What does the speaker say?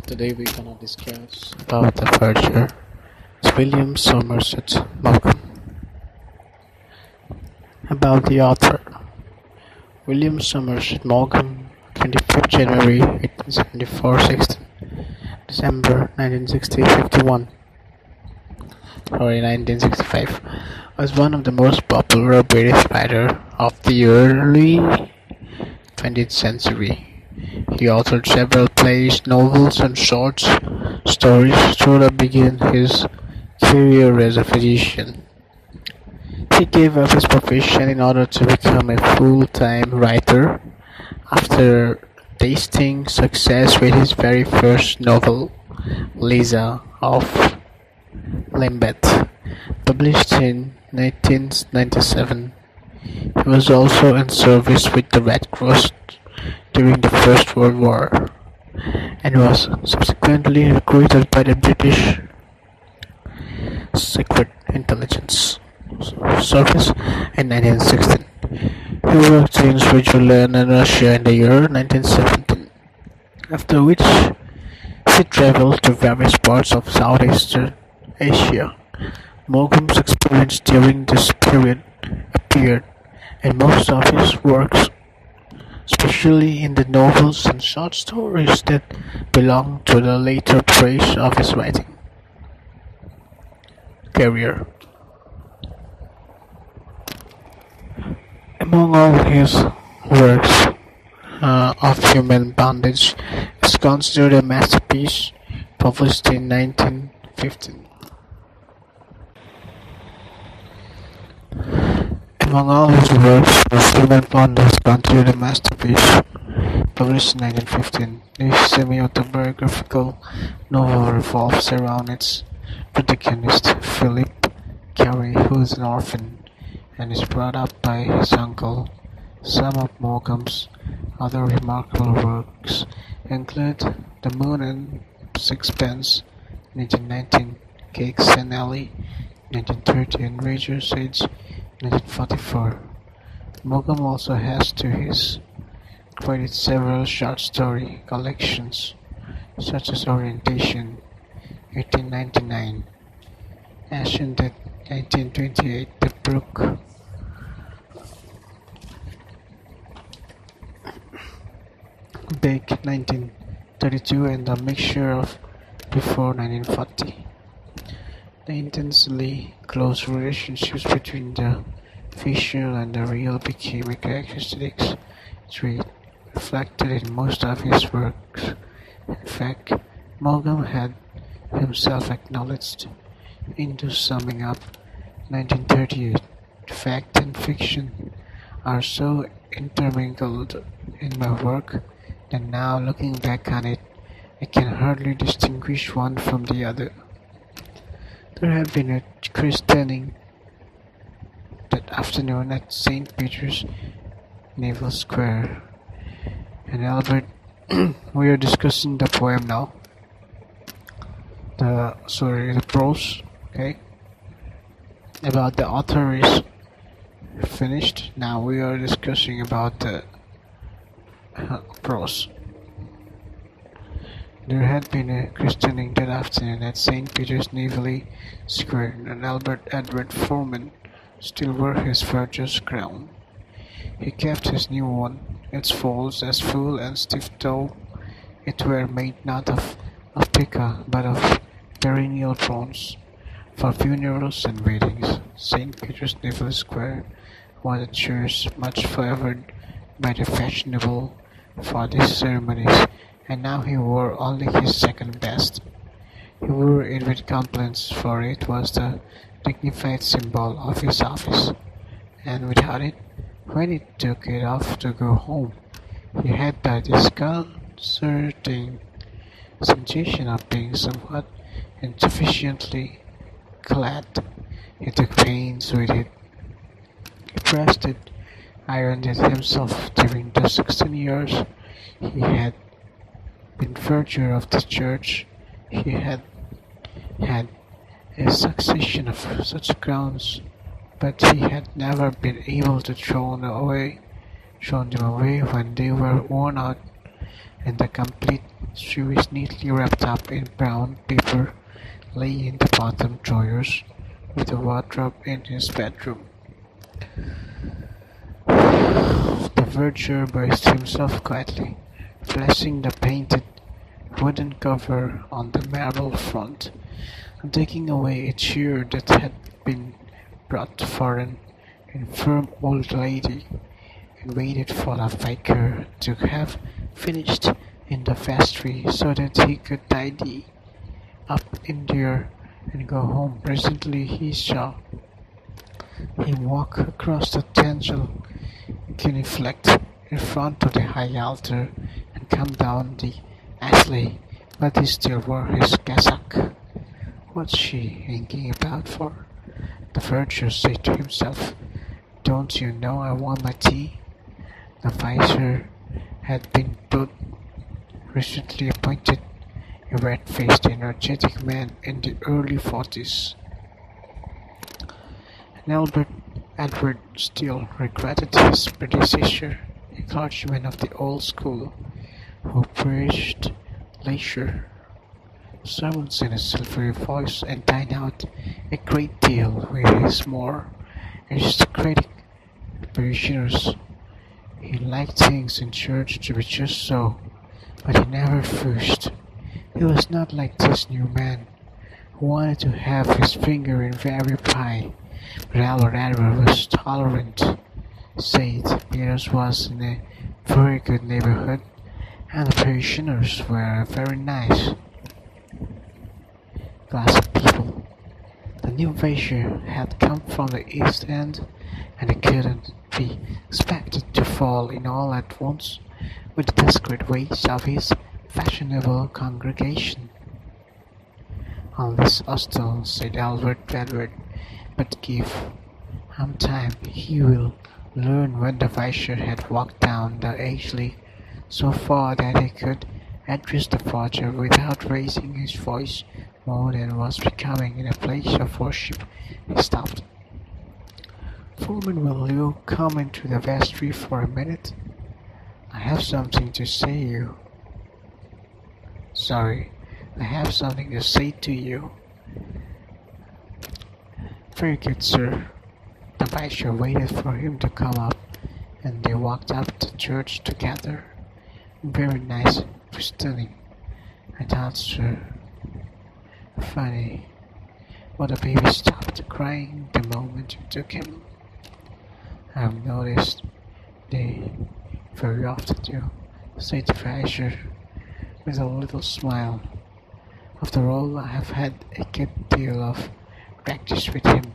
Today we're gonna discuss about the Verger. It's William Somerset Maugham. About the author. William Somerset Maugham, 25th January 1874, 16 December 1965, was one of the most popular British writers of the early 20th century. He authored several plays, novels, and short stories to begin his career as a physician. He gave up his profession in order to become a full-time writer after tasting success with his very first novel, Liza of Lambeth, published in 1897. He was also in service with the Red Cross during the First World War, and was subsequently recruited by the British Secret Intelligence Service in 1916. He worked in Switzerland and Russia in the year 1917, after which he traveled to various parts of Southeast Asia. Maugham's experience during this period appeared in most of his works, especially in the novels and short stories that belong to the later phase of his writing career. Among all his works, Of Human Bondage is considered a masterpiece, published in 1915. Among all his works, Of Human Bondage is considered a masterpiece, published in 1915. This semi-autobiographical novel revolves around its protagonist, Philip Carey, who is an orphan and is brought up by his uncle. Some of Maugham's other remarkable works include The Moon and Sixpence, 1919, Cakes and Ally, 1930, and Verger's Age, 1944. Maugham also has to his credit several short story collections, such as Orientation, 1899, Ascended, 1928, The Brook, Bake, 1932, and The Mixture of before 1940. The intensely close relationships between the fictional and the real became a characteristic trait reflected in most of his works. In fact, Maugham had himself acknowledged into summing up 1938, fact and fiction are so intermingled in my work that now looking back on it, I can hardly distinguish one from the other. There had been a christening that afternoon at St. Peter's, Naval Square, and Albert, we are discussing the poem now. The prose, okay, about the author is finished. Now we are discussing about the prose. There had been a christening that afternoon at St. Peter's Naval Square, and Albert Edward Foreman still wore his Verger's crown. He kept his new one, its folds as full and stiff though it were made not of pica but of perennial bronze, for funerals and weddings. St. Peter's Naval Square was a church much favored by the fashionable for these ceremonies, and now he wore only his second best. He wore it with complaints, for it was the dignified symbol of his office, and without it, when he took it off to go home, he had that disconcerting sensation of being somewhat insufficiently clad. He took pains with it. He pressed it, ironed it himself during the 16 years he had been Verger of the church. He had had a succession of such crowns, but he had never been able to throw them away when they were worn out, and the complete She was neatly wrapped up in brown paper, lay in the bottom drawers of the wardrobe in his bedroom. The verger braced himself quietly, pressing the painted wooden cover on the marble front, and taking away a chair that had been brought for an infirm old lady, and waited for the vicar to have finished in the vestry so that he could tidy up in there and go home. Presently he saw him walk across the chancel genuflect in front of the high altar and come down the ashley, but he still wore his cassock. What's she hanging about for? The verger said to himself. Don't you know I want my tea? The vicar had been put recently appointed, a red-faced, energetic man in the early 40s. And Albert Edward still regretted his predecessor, a clergyman of the old school, who preached leisure sermons in a silvery voice and dined out a great deal with his more aristocratic parishioners. He liked things in church to be just so, but he never fused. He was not like this new man, who wanted to have his finger in every pie. But Albert Edward was tolerant. St. Peter's was in a very good neighborhood, and the parishioners were very nice class of people. The new Verger had come from the East End, and he couldn't be expected to fall in all at once with the discreet ways of his fashionable congregation. "Unless hostile," said Albert Edward, "but give him time, he will learn." When the Vicar had walked down the Ashley so far that he could address the Verger without raising his voice more than was becoming in a place of worship, he stopped. "Foreman, will you come into the vestry for a minute? I have something to say you. Sorry, I have something to say to you." "Very good, sir." The vicar waited for him to come up, and they walked up to church together. "Very nice christening, I thought, sir. Funny, but the baby stopped crying the moment you took him. I've noticed they very often do," said the vicar with a little smile. "After all, I have had a good deal of practice with him.